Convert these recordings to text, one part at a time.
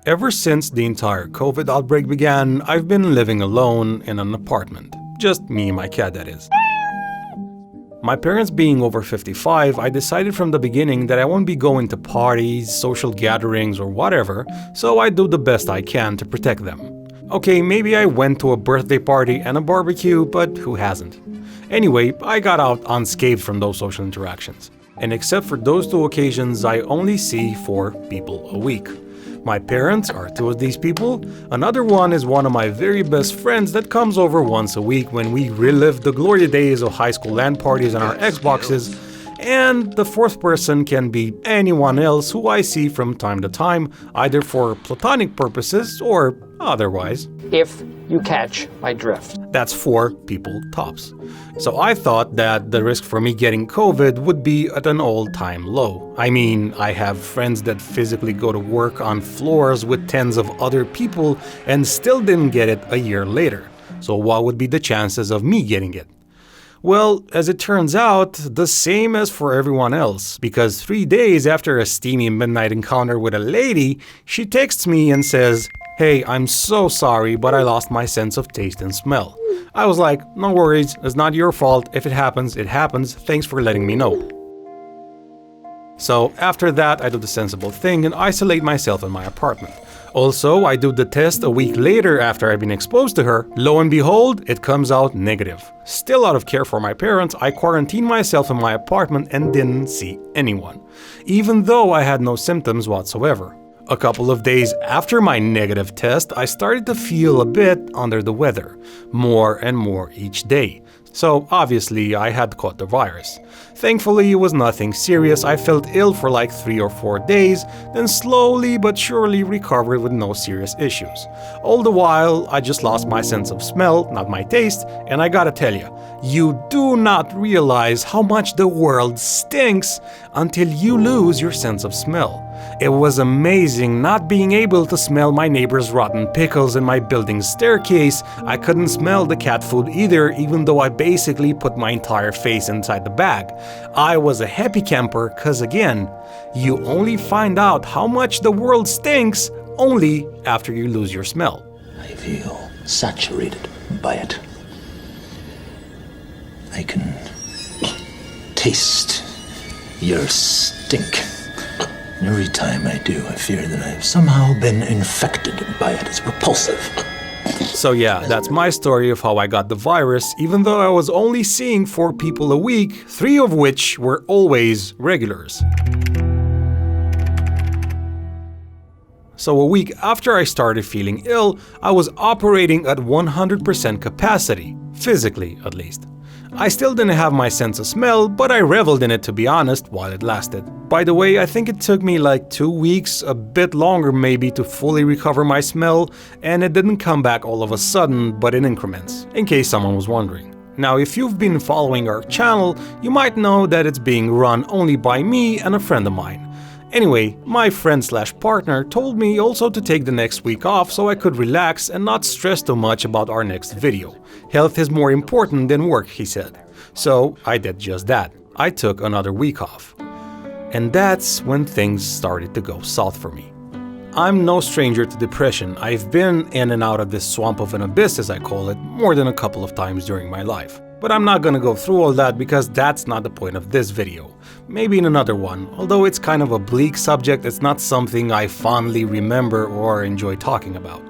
Ever since the entire COVID outbreak began, I've been living alone in an apartment. Just me and my cat, that is. My parents being over 55, I decided from the beginning that I won't be going to parties, social gatherings, or whatever, so I do the best I can to protect them. Okay, maybe I went to a birthday party and a barbecue, but who hasn't? Anyway, I got out unscathed from those social interactions. And except for those two occasions, I only see 4 people a week. My parents are 2 of these people. Another one is one of my very best friends that comes over once a week when we relive the glory days of high school LAN parties on our Xboxes. And the 4th person can be anyone else who I see from time to time, either for platonic purposes or otherwise. If you catch my drift. That's 4 people tops. So I thought that the risk for me getting COVID would be at an all-time low. I mean, I have friends that physically go to work on floors with tens of other people and still didn't get it a year later. So what would be the chances of me getting it? Well, as it turns out, the same as for everyone else, because 3 days after a steamy midnight encounter with a lady, she texts me and says, "Hey, I'm so sorry, but I lost my sense of taste and smell." I was like, "No worries, it's not your fault. If it happens, it happens. Thanks for letting me know." So after that, I do the sensible thing and isolate myself in my apartment. Also, I do the test a week later after I've been exposed to her. Lo and behold, it comes out negative. Still out of care for my parents, I quarantined myself in my apartment and didn't see anyone, even though I had no symptoms whatsoever. A couple of days after my negative test, I started to feel a bit under the weather, more and more each day. So obviously I had caught the virus. Thankfully it was nothing serious. I felt ill for like 3 or 4 days, then slowly but surely recovered with no serious issues. All the while, I just lost my sense of smell, not my taste, and I gotta tell you do not realize how much the world stinks until you lose your sense of smell. It was amazing not being able to smell my neighbor's rotten pickles in my building's staircase. I couldn't smell the cat food either, even though I basically put my entire face inside the bag. I was a happy camper, cause again, you only find out how much the world stinks only after you lose your smell. I feel saturated by it. I can taste your stink. Every time I do, I fear that I've somehow been infected by it. It's repulsive. So yeah, that's my story of how I got the virus, even though I was only seeing 4 people a week, 3 of which were always regulars. So a week after I started feeling ill, I was operating at 100% capacity, physically at least. I still didn't have my sense of smell, but I reveled in it, to be honest, while it lasted. By the way, I think it took me like 2 weeks, a bit longer maybe, to fully recover my smell, and it didn't come back all of a sudden, but in increments, in case someone was wondering. Now, if you've been following our channel, you might know that it's being run only by me and a friend of mine. Anyway, my friend/partner told me also to take the next week off so I could relax and not stress too much about our next video. Health is more important than work, he said. So I did just that. I took another week off. And that's when things started to go south for me. I'm no stranger to depression. I've been in and out of this swamp of an abyss, as I call it, more than a couple of times during my life. But I'm not gonna go through all that because that's not the point of this video. Maybe in another one, although it's kind of a bleak subject, it's not something I fondly remember or enjoy talking about.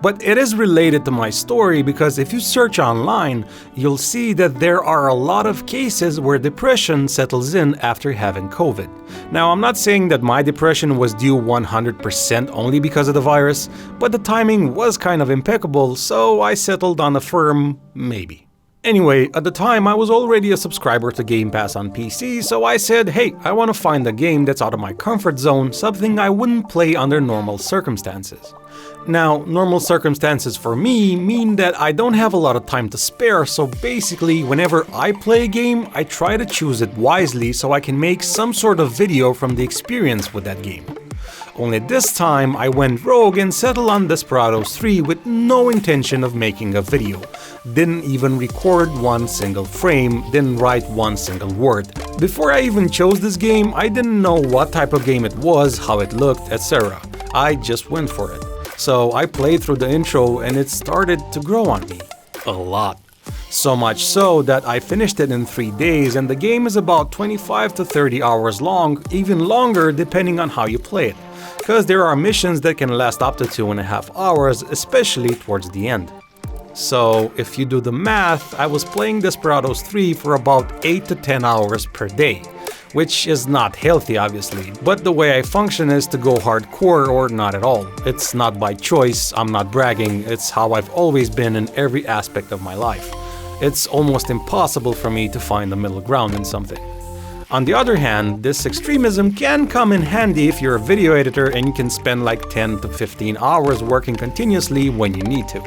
But it is related to my story because if you search online, you'll see that there are a lot of cases where depression settles in after having COVID. Now, I'm not saying that my depression was due 100% only because of the virus, but the timing was kind of impeccable, so I settled on a firm maybe. Anyway, at the time I was already a subscriber to Game Pass on PC, so I said, hey, I want to find a game that's out of my comfort zone, something I wouldn't play under normal circumstances. Now, normal circumstances for me mean that I don't have a lot of time to spare, so basically whenever I play a game, I try to choose it wisely so I can make some sort of video from the experience with that game. Only this time I went rogue and settled on Desperados 3 with no intention of making a video. Didn't even record one single frame, didn't write one single word. Before I even chose this game, I didn't know what type of game it was, how it looked, etc. I just went for it. So I played through the intro and it started to grow on me. A lot. So much so that I finished it in 3 days, and the game is about 25 to 30 hours long, even longer depending on how you play it. Because there are missions that can last up to 2.5 hours, especially towards the end. So if you do the math, I was playing Desperados 3 for about 8 to 10 hours per day. Which is not healthy, obviously, but the way I function is to go hardcore or not at all. It's not by choice, I'm not bragging, it's how I've always been in every aspect of my life. It's almost impossible for me to find the middle ground in something. On the other hand, this extremism can come in handy if you're a video editor and you can spend like 10 to 15 hours working continuously when you need to.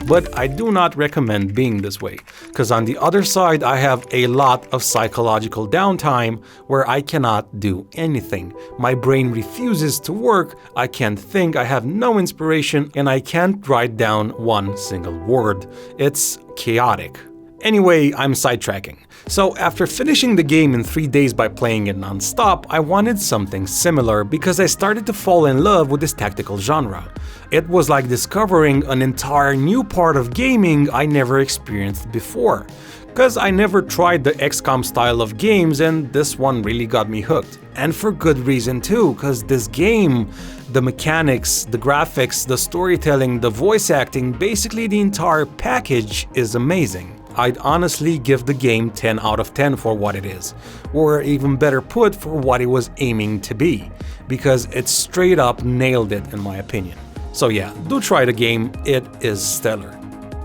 But I do not recommend being this way, because on the other side I have a lot of psychological downtime where I cannot do anything. My brain refuses to work, I can't think, I have no inspiration, and I can't write down one single word. It's chaotic. Anyway, I'm sidetracking. So after finishing the game in 3 days by playing it non-stop, I wanted something similar because I started to fall in love with this tactical genre. It was like discovering an entire new part of gaming I never experienced before. Cause I never tried the XCOM style of games, and this one really got me hooked. And for good reason too, cause this game, the mechanics, the graphics, the storytelling, the voice acting, basically the entire package is amazing. I'd honestly give the game 10 out of 10 for what it is, or even better put, for what it was aiming to be, because it straight up nailed it in my opinion. So yeah, do try the game, it is stellar.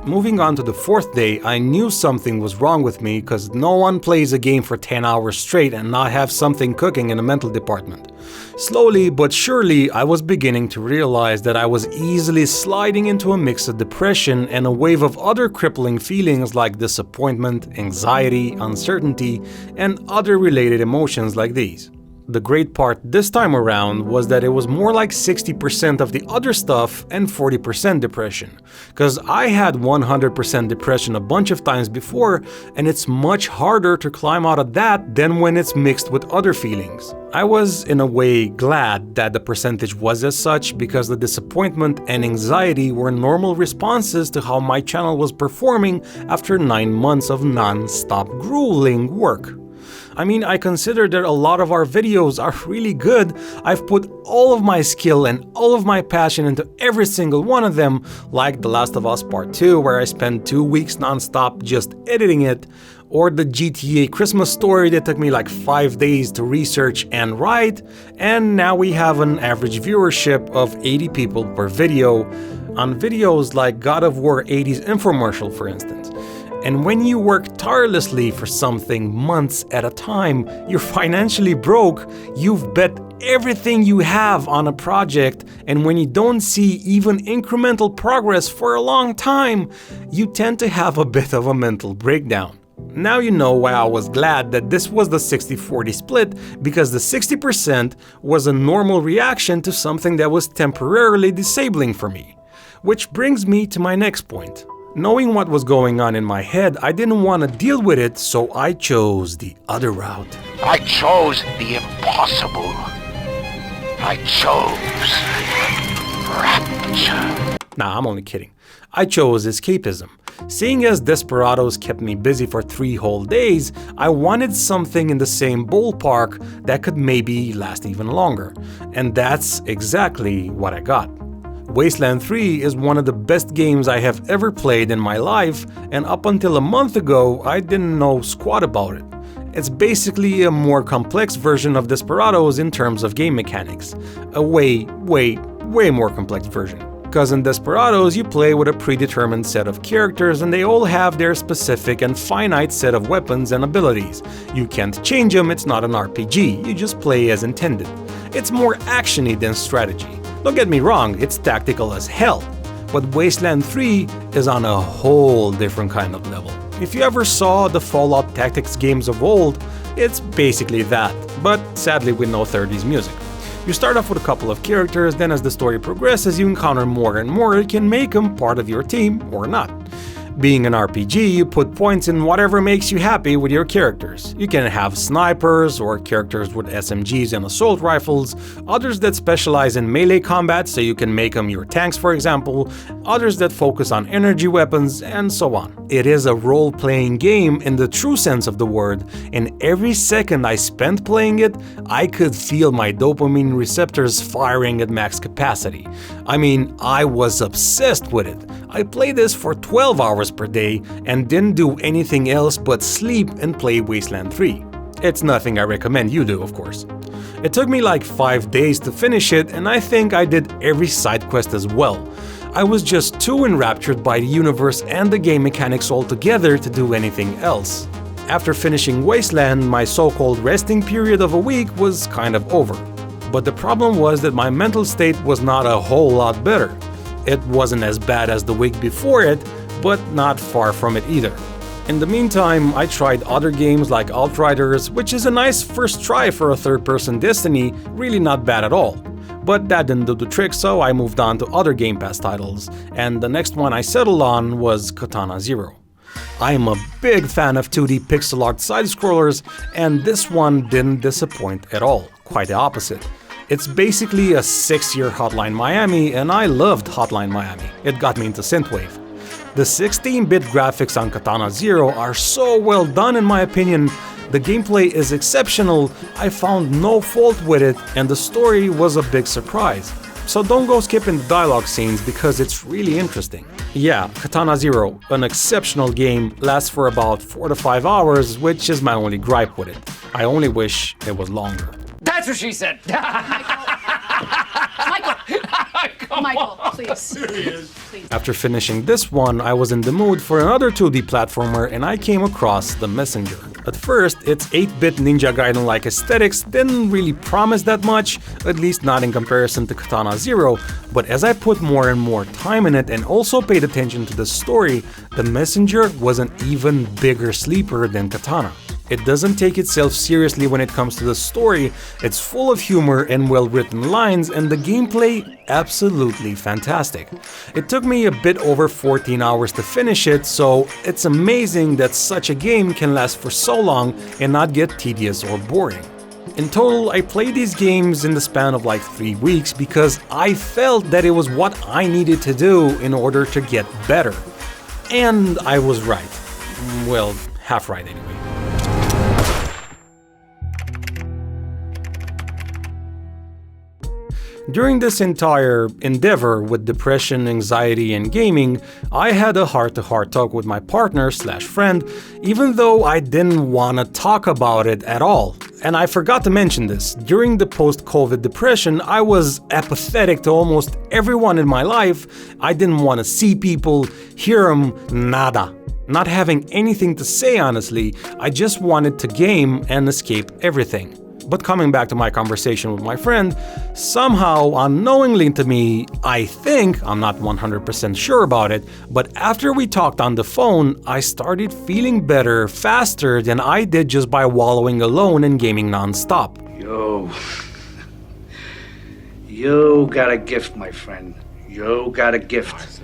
Moving on to the 4th day, I knew something was wrong with me because no one plays a game for 10 hours straight and not have something cooking in the mental department. Slowly but surely, I was beginning to realize that I was easily sliding into a mix of depression and a wave of other crippling feelings like disappointment, anxiety, uncertainty, and other related emotions like these. The great part this time around was that it was more like 60% of the other stuff and 40% depression. Cause I had 100% depression a bunch of times before, and it's much harder to climb out of that than when it's mixed with other feelings. I was in a way glad that the percentage was as such, because the disappointment and anxiety were normal responses to how my channel was performing after 9 months of non-stop grueling work. I mean, I consider that a lot of our videos are really good. I've put all of my skill and all of my passion into every single one of them, like The Last of Us Part 2, where I spent 2 weeks non-stop just editing it, or the GTA Christmas story that took me like 5 days to research and write, and now we have an average viewership of 80 people per video, on videos like God of War 80's infomercial, for instance. And when you work tirelessly for something months at a time, you're financially broke, you've bet everything you have on a project, and when you don't see even incremental progress for a long time, you tend to have a bit of a mental breakdown. Now you know why I was glad that this was the 60-40 split, because the 60% was a normal reaction to something that was temporarily disabling for me. Which brings me to my next point. Knowing what was going on in my head, I didn't want to deal with it, so I chose the other route. I chose the impossible. I chose rapture. Nah, I'm only kidding. I chose escapism. Seeing as Desperados kept me busy for 3 whole days, I wanted something in the same ballpark that could maybe last even longer. And that's exactly what I got. Wasteland 3 is one of the best games I have ever played in my life, and up until a month ago, I didn't know squat about it. It's basically a more complex version of Desperados in terms of game mechanics. A way more complex version. Cause in Desperados you play with a predetermined set of characters and they all have their specific and finite set of weapons and abilities. You can't change them, it's not an RPG, you just play as intended. It's more actiony than strategy. Don't get me wrong, it's tactical as hell, but Wasteland 3 is on a whole different kind of level. If you ever saw the Fallout Tactics games of old, it's basically that, but sadly with no 30s music. You start off with a couple of characters, then as the story progresses you encounter more and more, you can make them part of your team or not. Being an RPG, you put points in whatever makes you happy with your characters. You can have snipers or characters with SMGs and assault rifles, others that specialize in melee combat so you can make them your tanks for example, others that focus on energy weapons, and so on. It is a role-playing game in the true sense of the word, and every second I spent playing it, I could feel my dopamine receptors firing at max capacity. I mean, I was obsessed with it. I played this for 12 hours per day and didn't do anything else but sleep and play Wasteland 3. It's nothing I recommend you do, of course. It took me like 5 days to finish it, and I think I did every side quest as well. I was just too enraptured by the universe and the game mechanics altogether to do anything else. After finishing Wasteland, my so-called resting period of a week was kind of over. But the problem was that my mental state was not a whole lot better. It wasn't as bad as the week before it, but not far from it either. In the meantime, I tried other games like Outriders, which is a nice first try for a third-person Destiny, really not bad at all. But that didn't do the trick, so I moved on to other Game Pass titles, and the next one I settled on was Katana Zero. I am a big fan of 2D pixel art side-scrollers, and this one didn't disappoint at all, quite the opposite. It's basically a 6-year Hotline Miami, and I loved Hotline Miami. It got me into synthwave. The 16-bit graphics on Katana Zero are so well done in my opinion, the gameplay is exceptional, I found no fault with it, and the story was a big surprise. So don't go skipping the dialogue scenes because it's really interesting. Yeah, Katana Zero, an exceptional game, lasts for about 4 to 5 hours, which is my only gripe with it. I only wish it was longer. That's what she said. Michael, please. Please. After finishing this one, I was in the mood for another 2D platformer and I came across The Messenger. At first, its 8-bit Ninja Gaiden-like aesthetics didn't really promise that much, at least not in comparison to Katana Zero, but as I put more and more time in it and also paid attention to the story, The Messenger was an even bigger sleeper than Katana. It doesn't take itself seriously when it comes to the story, it's full of humor and well-written lines, and the gameplay absolutely fantastic. It took me a bit over 14 hours to finish it, so it's amazing that such a game can last for so long and not get tedious or boring. In total, I played these games in the span of like 3 weeks because I felt that it was what I needed to do in order to get better. And I was right. Well, half right anyway. During this entire endeavor with depression, anxiety, and gaming, I had a heart-to-heart talk with my partner/friend, even though I didn't want to talk about it at all. And I forgot to mention this, during the post-COVID depression, I was apathetic to almost everyone in my life. I didn't want to see people, hear them, nada. Not having anything to say honestly, I just wanted to game and escape everything. But coming back to my conversation with my friend, somehow unknowingly to me, I think, I'm not 100% sure about it, but after we talked on the phone, I started feeling better faster than I did just by wallowing alone and gaming non-stop. You got a gift, my friend. You got a gift.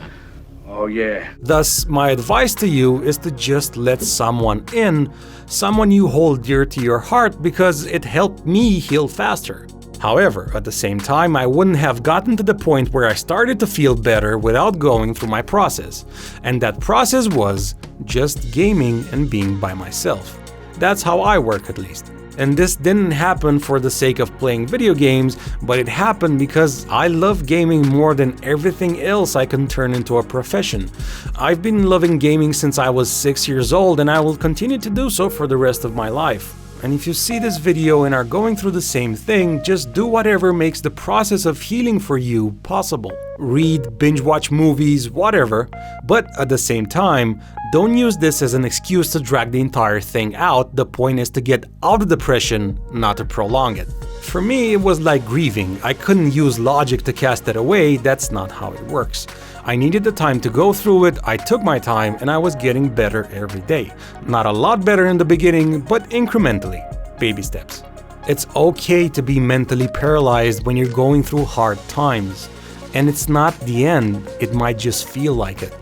Oh yeah. Thus, my advice to you is to just let someone in, someone you hold dear to your heart, because it helped me heal faster. However, at the same time, I wouldn't have gotten to the point where I started to feel better without going through my process. And that process was just gaming and being by myself. That's how I work at least. And this didn't happen for the sake of playing video games, but it happened because I love gaming more than everything else I can turn into a profession. I've been loving gaming since I was 6 years old, and I will continue to do so for the rest of my life. And if you see this video and are going through the same thing, just do whatever makes the process of healing for you possible. Read, binge watch movies, whatever, but at the same time, don't use this as an excuse to drag the entire thing out. The point is to get out of depression, not to prolong it. For me, it was like grieving. I couldn't use logic to cast it away, that's not how it works. I needed the time to go through it, I took my time, and I was getting better every day. Not a lot better in the beginning, but incrementally. Baby steps. It's okay to be mentally paralyzed when you're going through hard times. And it's not the end, it might just feel like it.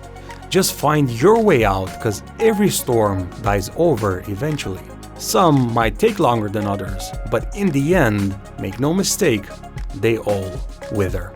Just find your way out, cause every storm dies over eventually. Some might take longer than others, but in the end, make no mistake, they all wither.